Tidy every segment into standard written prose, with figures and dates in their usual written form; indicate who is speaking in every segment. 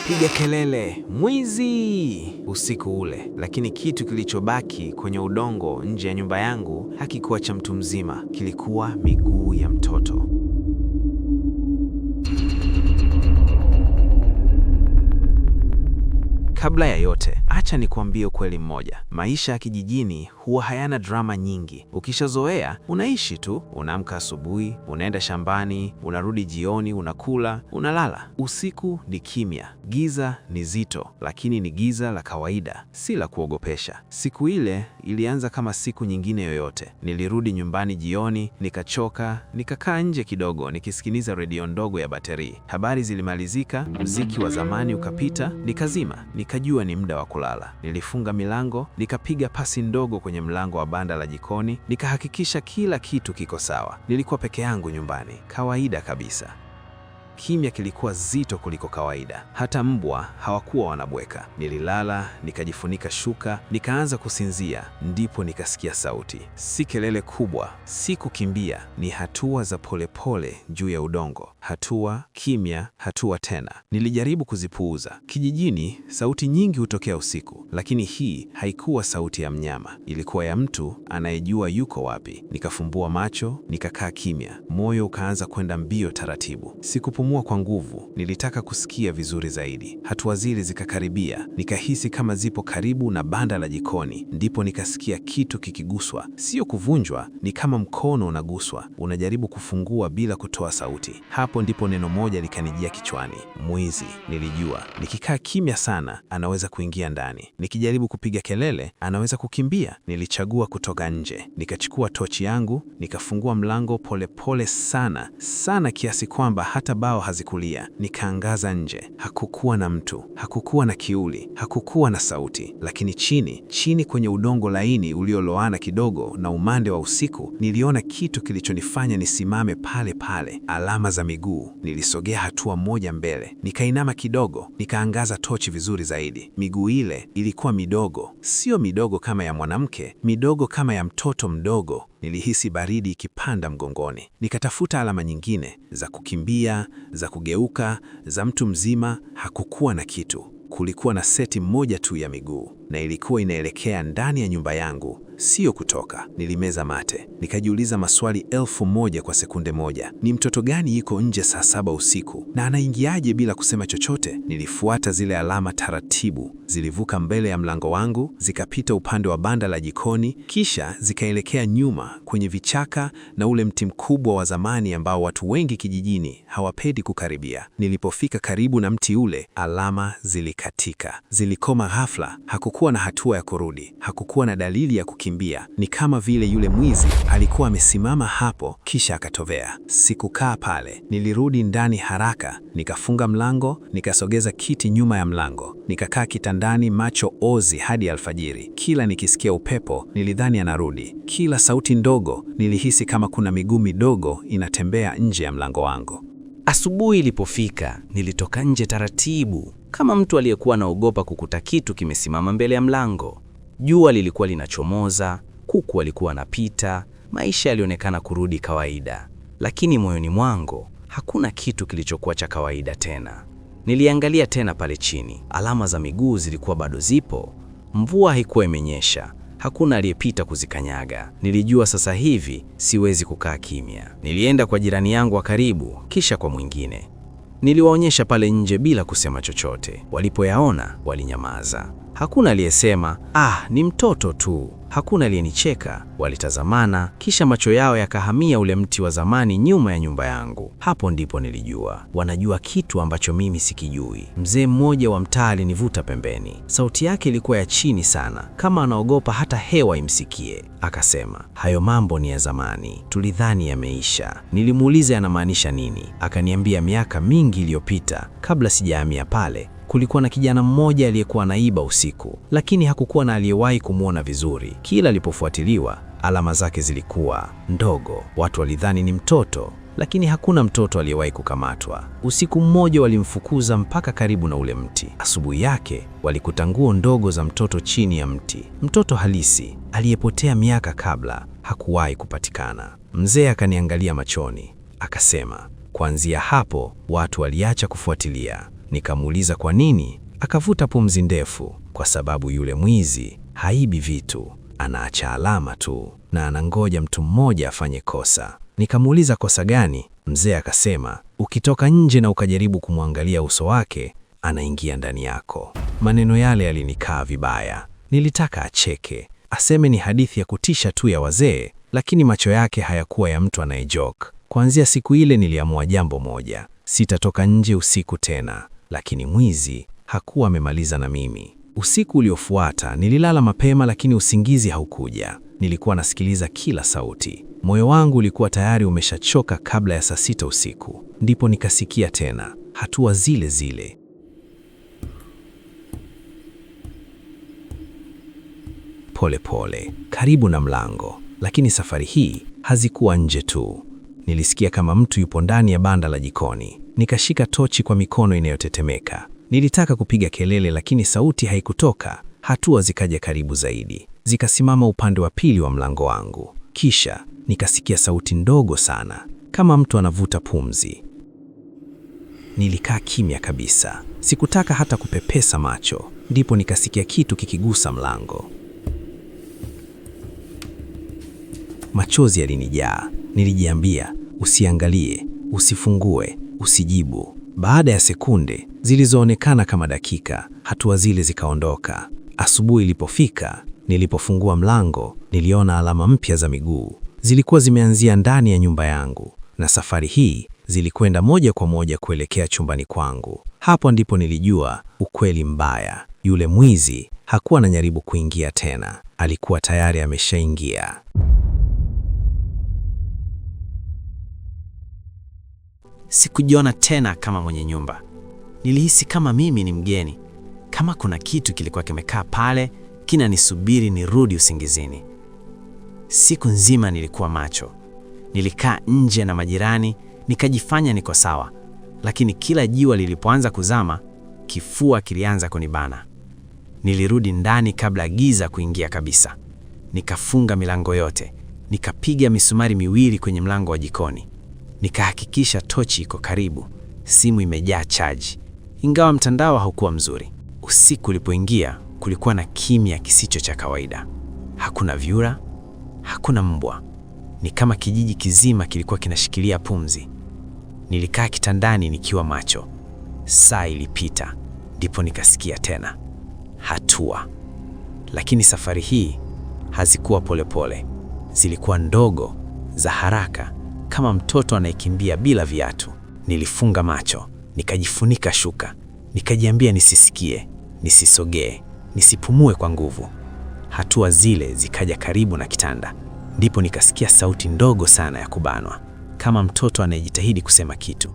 Speaker 1: piga kelele, mwizi! Usiku ule, lakini kitu kilichobaki kwenye udongo nje ya nyumba yangu hakikuwa cha mtu mzima, kilikuwa miguu ya mtoto. Kabla ya yote, acha nikuambie ukweli mmoja. Maisha ya kijijini huwa hayana drama nyingi. Ukishazoea, unaishi tu, unaamka asubuhi, unaenda shambani, unarudi jioni, unakula, unalala. Usiku ni kimya. Giza ni zito, lakini ni giza la kawaida, si la kuogopesha. Siku ile ilianza kama siku nyingine yoyote. Nilirudi nyumbani jioni, nikachoka, nikakaa nje kidogo nikisikiliza redio ndogo ya bateri. Habari zilimalizika, muziki wa zamani ukapita, nikazima. Nikajua ni muda wa kulala. Nilifunga milango, nikapiga pasi ndogo kwenye mlango wa banda la jikoni, nikahakikisha kila kitu kiko sawa. Nilikuwa peke yangu nyumbani, kawaida kabisa. Kimya kilikuwa zito kuliko kawaida. Hata mbwa hawakuwa wanabweka. Nililala, nikajifunika shuka, nikaanza kusinzia. Ndipo nikasikia sauti. Si kelele kubwa, si kukimbia, ni hatua za polepole juu ya udongo. Hatua, kimya, hatua tena. Nilijaribu kuzipuuza. Kijijini, sauti nyingi hutokea usiku, lakini hii haikuwa sauti ya mnyama. Ilikuwa ya mtu anayejua yuko wapi. Nikafumbua macho, nikakaa kimya. Moyo ukaanza kwenda mbio taratibu. Sikupumua kwa nguvu, nilitaka kusikia vizuri zaidi. Hatua zile zikakaribia, nikahisi kama zipo karibu na banda la jikoni. Ndipo nikasikia kitu kikiguswa, sio kuvunjwa, ni kama mkono unaguswa, unajaribu kufungua bila kutoa sauti. Hapo ndipo neno moja likanijia kichwani: mwizi. Nilijua nikikaa kimya sana anaweza kuingia ndani, nikijaribu kupiga kelele anaweza kukimbia. Nilichagua kutoka nje. Nikachukua tochi yangu, nikafungua mlango polepole sana sana, kiasi kwamba hata bao hazikulia. Nikaangaza nje. Hakukuwa na mtu, hakukuwa na kiuli, hakukuwa na sauti, lakini chini kwenye udongo laini ulioloana kidogo na umande wa usiku, niliona kitu kilichonifanya nisimame pale pale: alama za miguu. Nilisogea hatua moja mbele, nikainama kidogo, nikaangaza tochi vizuri zaidi. Miguu ile ilikuwa midogo, sio midogo kama ya mwanamke, midogo kama ya mtoto mdogo. Nilihisi baridi ikipanda mgongoni. Nikatafuta alama nyingine za kukimbia, za kugeuka, za mtu mzima. Hakukuwa na kitu. Kulikuwa na seti moja tu ya miguu, na ilikuwa inaelekea ndani ya nyumba yangu, sio kutoka. Nilimeza mate, nikajiuliza maswali 1000 kwa sekunde moja. Ni mtoto gani yuko nje saa 7 usiku na anaingiaje bila kusema chochote? Nilifuata zile alama taratibu. Zilivuka mbele ya mlango wangu, zikapita upande wa banda la jikoni, kisha zikaelekea nyuma kwenye vichaka na ule mti mkubwa wa zamani ambao watu wengi kijijini hawapendi kukaribia. Nilipofika karibu na mti ule, alama zilikatika. Zilikoma ghafla. Hakukuwa na hatua ya kurudi, hakukuwa na dalili ya kukimbia. Ni kama vile yule mwizi alikuwa amesimama hapo kisha akatovea. Sikukaa pale. Nilirudi ndani haraka, nikafunga mlango, nikasogeza kiti nyuma ya mlango, nikakaa kitandani, macho ozi hadi alfajiri. Kila nikisikia upepo nilidhani anarudi. Kila sauti ndogo nilihisi kama kuna miguu midogo inatembea nje ya mlango wangu.
Speaker 2: Asubuhi ilipofika, nilitoka nje taratibu, kama mtu aliyekuwa anaogopa kukuta kitu kimesimama mbele ya mlango. Jua lilikuwa linachomoza, kuku walikuwa wanapita, maisha yalionekana kurudi kawaida. Lakini moyoni mwangu hakuna kitu kilichokuwa cha kawaida tena. Niliangalia tena pale chini. Alama za miguu zilikuwa bado zipo. Mvua haikuwa imenyesha. Hakuna aliyepita kuzikanyaga. Nilijua sasa hivi siwezi kukaa kimya. Nilienda kwa jirani yangu wa karibu, kisha kwa mwingine. Niliwaonyesha pale nje bila kusema chochote. Walipoyaona walinyamaza. Hakuna aliyesema, ni mtoto tu. Hakuna aliyenicheka. Walitazamana, kisha macho yao yakahamia ule mti wa zamani nyuma ya nyumba yangu. Hapo ndipo nilijua wanajua kitu ambacho mimi sikijui. Mzee mmoja wa mtaa alinivuta pembeni. Sauti yake ilikuwa ya chini sana, kama anaogopa hata hewa imsikie. Akasema, hayo mambo ni ya zamani, tulidhani yameisha. Nilimuuliza yanamaanisha nini. Akaniambia miaka mingi iliyopita, kabla sijahamia pale, kulikuwa na kijana mmoja aliyekuwa anaiba usiku, lakini hakukuwa na aliyewahi kumwona vizuri. Kila alipofuatiliwa, alama zake zilikuwa ndogo. Watu walidhani ni mtoto, lakini hakuna mtoto aliyewahi kukamatwa. Usiku mmoja walimfukuza mpaka karibu na ule mti. Asubuhi yake walikuta nguo ndogo za mtoto chini ya mti. Mtoto halisi aliyepotea miaka kabla, hakuwahi kupatikana. Mzee akaniangalia machoni, akasema, kuanzia hapo watu waliacha kufuatilia. Nikamuuliza kwa nini, akavuta pumzi ndefu. Kwa sababu yule mwizi haibi vitu, anaacha alama tu na anangoja mtu mmoja afanye kosa. Nikamuuliza kosa gani? Mzee akasema, ukitoka nje na ukajaribu kumwangalia uso wake, anaingia ndani yako. Maneno yale yalinikaa vibaya. Nilitaka acheke, aseme ni hadithi ya kutisha tu ya wazee, lakini macho yake hayakuwa ya mtu anayejoke. Kuanzia siku ile niliamua jambo moja, sitatoka nje usiku tena. Lakini mwizi hakuwa amemaliza na mimi. Usiku uliofuata nililala mapema, lakini usingizi haukuja. Nilikuwa nasikiliza kila sauti. Moyo wangu ulikuwa tayari umeshachoka kabla ya saa 6 usiku. Ndipo nikasikia tena hatua zile zile. Pole pole, karibu na mlango. Lakini safari hii hazikuwa nje tu. Nilisikia kama mtu yupo ndani ya banda la jikoni. Nikashika tochi kwa mikono inayotetemeka. Nilitaka kupiga kelele, lakini sauti haikutoka. Hatua zikaja karibu zaidi, zikasimama upande wa pili wa mlango wangu. Kisha nikasikia sauti ndogo sana, kama mtu anavuta pumzi. Nilikaa kimya kabisa, sikutaka hata kupepesa macho. Ndipo nikasikia kitu kikigusa mlango. Machozi yalinijaa. Nilijiambia, usiangalie, usifungue, usijibu. Baada ya sekunde zilizoonekana kama dakika, hatua zile zikaondoka. Asubuhi ilipofika, nilipofungua mlango, niliona alama mpya za miguu. Zilikuwa zimeanzia ndani ya nyumba yangu, na safari hii zilikwenda moja kwa moja kuelekea chumbani kwangu. Hapo ndipo nilijua ukweli mbaya. Yule mwizi hakuwa anajaribu kuingia tena, alikuwa tayari ameshaingia.
Speaker 1: Sikujiona tena kama mwenye nyumba. Nilihisi kama mimi ni mgeni, kama kuna kitu kilikuwa kimekaa pale kinanisubiri nirudi usingizini. Siku nzima nilikuwa macho. Nilikaa nje na majirani, nikajifanya niko sawa. Lakini kila jua lilipoanza kuzama, kifua kilianza kunibana. Nilirudi ndani kabla giza kuingia kabisa. Nikafunga milango yote, nikapiga misumari miwili kwenye mlango wa jikoni. Nikahakikisha tochi iko karibu, simu imejaa chaji, ingawa mtandao haukuwa mzuri. Usiku ulipoingia, kulikuwa na kimya kisicho cha kawaida. Hakuna vyura, hakuna mbwa. Ni kama kijiji kizima kilikuwa kinashikilia pumzi. Nilikaa kitandani nikiwa macho. Saa ilipita, ndipo nikasikia tena hatua. Lakini safari hii hazikuwa polepole, zilikuwa ndogo, za haraka, kama mtoto anayekimbia bila viatu. Nilifunga macho, nikajifunika shuka, nikajiambia nisisikie, nisisogee, nisipumue kwa nguvu. Hatua zile zikaja karibu na kitanda. Ndipo nikasikia sauti ndogo sana ya kubanwa, kama mtoto anayejitahidi kusema kitu.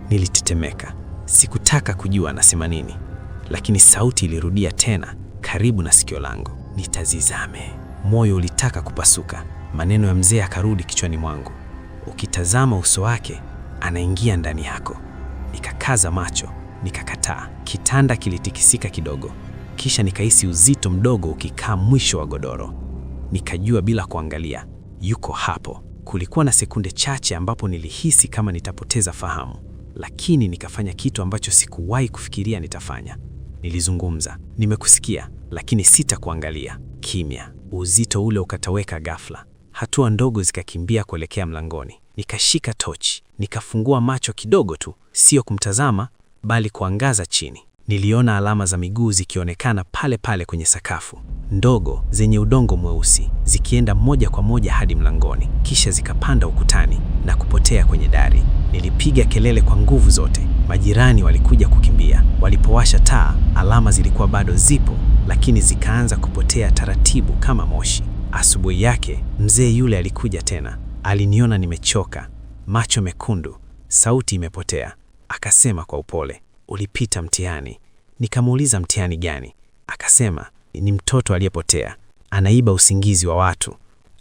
Speaker 1: Nilitetemeka. Sikutaka kujua anasema nini, lakini sauti ilirudia tena karibu na sikio langu. Nitazizame. Moyo ulitaka kupasuka. Maneno ya mzee akarudi kichwani mwangu. Ukitazama uso wake, anaingia ndani yako. Nikakaza macho, nikakataa. Kitanda kilitikisika kidogo. Kisha nikahisi uzito mdogo ukikaa mwisho wa godoro. Nikajua bila kuangalia, yuko hapo. Kulikuwa na sekunde chache ambapo nilihisi kama nitapoteza fahamu, lakini nikafanya kitu ambacho sikuwahi kufikiria nitafanya. Nilizungumza, nimekusikia, lakini sitakuangalia. Kimya. Uzito ule ukatoweka ghafla. Hatua ndogo zikakimbia kuelekea mlangoni. Nikashika tochi, nikafungua macho kidogo tu, sio kumtazama, bali kuangaza chini. Niliona alama za miguu zikionekana pale pale kwenye sakafu, ndogo zenye udongo mweusi, zikienda moja kwa moja hadi mlangoni, kisha zikapanda ukutani na kupotea kwenye dari. Nilipiga kelele kwa nguvu zote. Majirani walikuja kukimbia. Walipowasha taa, alama zilikuwa bado zipo, lakini zikaanza kupotea taratibu kama moshi. Asubuhi yake, mzee yule alikuja tena. Aliniona nimechoka, macho mekundu, sauti imepotea. Akasema kwa upole, ulipita mtihani. Nikamuuliza mtihani gani? Akasema, ni mtoto aliyepotea. Anaiba usingizi wa watu.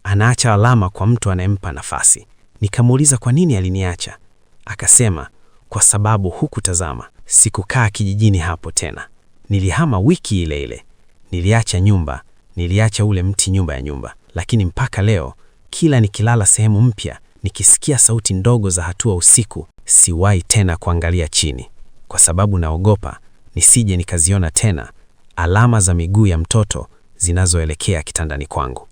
Speaker 1: Anaacha alama kwa mtu anayempa nafasi. Nikamuuliza kwa nini aliniacha? Akasema, kwa sababu hukutazama. Sikukaa kijijini hapo tena. Nilihama wiki ile ile. Niliacha nyumba, niliacha ule mti nyumba ya nyumba. Lakini mpaka leo, kila nikilala sehemu mpya, Nikisikia sauti ndogo za hatua usiku, siwahi tena kuangalia chini, kwa sababu naogopa nisije nikaziona tena alama za miguu ya mtoto zinazoelekea kitandani kwangu.